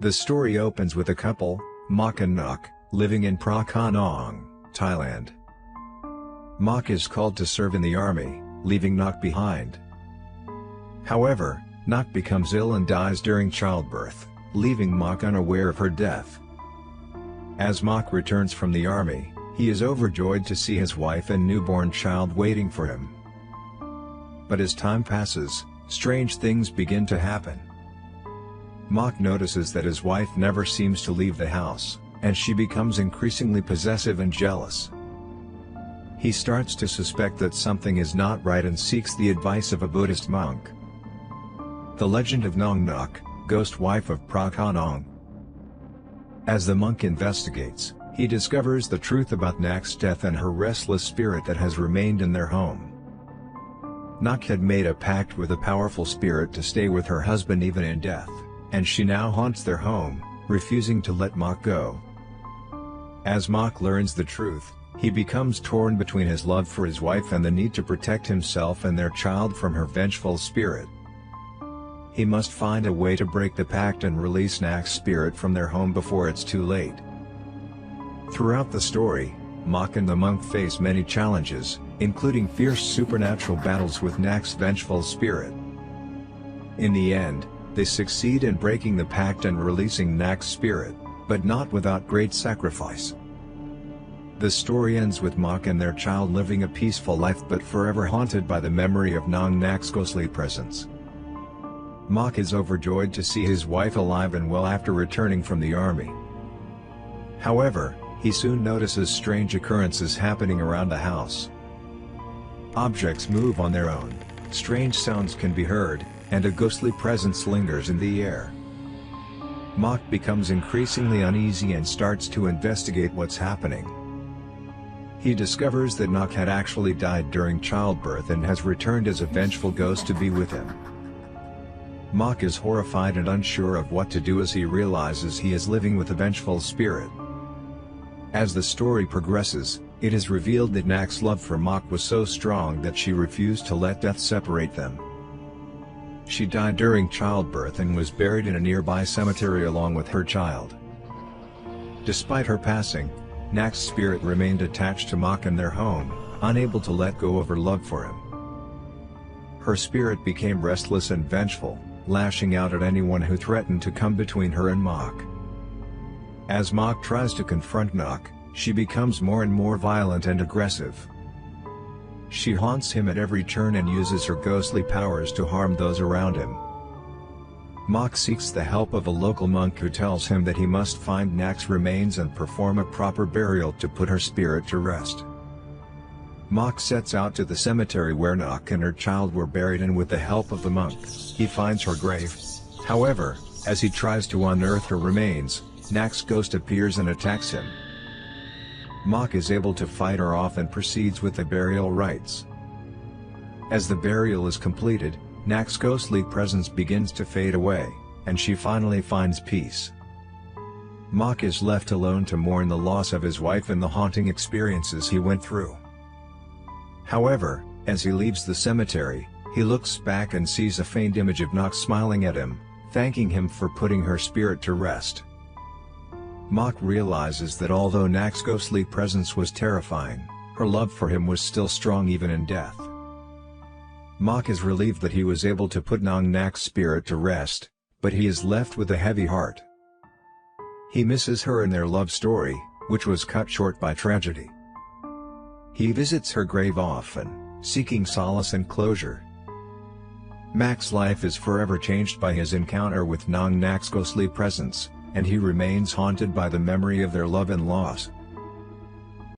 The story opens with a couple, Mak and Nok, living in Phra Khanong, Thailand. Mak is called to serve in the army, leaving Nok behind. However, Nok becomes ill and dies during childbirth, leaving Mak unaware of her death. As Mak returns from the army, he is overjoyed to see his wife and newborn child waiting for him. But as time passes, strange things begin to happen. Mak notices that his wife never seems to leave the house, and she becomes increasingly possessive and jealous. He starts to suspect that something is not right and seeks the advice of a Buddhist monk. The legend of Nong Nok, ghost wife of Phra Khanong. As the monk investigates, he discovers the truth about Nak's death and her restless spirit that has remained in their home. Nok had made a pact with a powerful spirit to stay with her husband even in death, and she now haunts their home, refusing to let Mak go. As Mak learns the truth, he becomes torn between his love for his wife and the need to protect himself and their child from her vengeful spirit. He must find a way to break the pact and release Nak's spirit from their home before it's too late. Throughout the story, Mak and the monk face many challenges, including fierce supernatural battles with Nak's vengeful spirit. In the end, they succeed in breaking the pact and releasing Nak's spirit, but not without great sacrifice. The story ends with Mak and their child living a peaceful life but forever haunted by the memory of Nong Nak's ghostly presence. Mak is overjoyed to see his wife alive and well after returning from the army. However, he soon notices strange occurrences happening around the house. Objects move on their own, strange sounds can be heard, and a ghostly presence lingers in the air. Mak becomes increasingly uneasy and starts to investigate what's happening. He discovers that Nok had actually died during childbirth and has returned as a vengeful ghost to be with him. Mak is horrified and unsure of what to do as he realizes he is living with a vengeful spirit. As the story progresses, it is revealed that Nak's love for Mak was so strong that she refused to let death separate them. She died during childbirth and was buried in a nearby cemetery along with her child. Despite her passing, Nak's spirit remained attached to Mak and their home, unable to let go of her love for him. Her spirit became restless and vengeful, lashing out at anyone who threatened to come between her and Mak. As Mak tries to confront Nok, she becomes more and more violent and aggressive. She haunts him at every turn and uses her ghostly powers to harm those around him. Mak seeks the help of a local monk who tells him that he must find Nak's remains and perform a proper burial to put her spirit to rest. Mak sets out to the cemetery where Nok and her child were buried, and with the help of the monk, he finds her grave. However, as he tries to unearth her remains, Nak's ghost appears and attacks him. Mak is able to fight her off and proceeds with the burial rites. As the burial is completed, Nak's ghostly presence begins to fade away, and she finally finds peace. Mak is left alone to mourn the loss of his wife and the haunting experiences he went through. However, as he leaves the cemetery, he looks back and sees a faint image of Nok smiling at him, thanking him for putting her spirit to rest. Mak realizes that although Nak's ghostly presence was terrifying, her love for him was still strong even in death. Mak is relieved that he was able to put Nong Nak's spirit to rest, but he is left with a heavy heart. He misses her in their love story, which was cut short by tragedy. He visits her grave often, seeking solace and closure. Mak's life is forever changed by his encounter with Nong Nak's ghostly presence, and he remains haunted by the memory of their love and loss.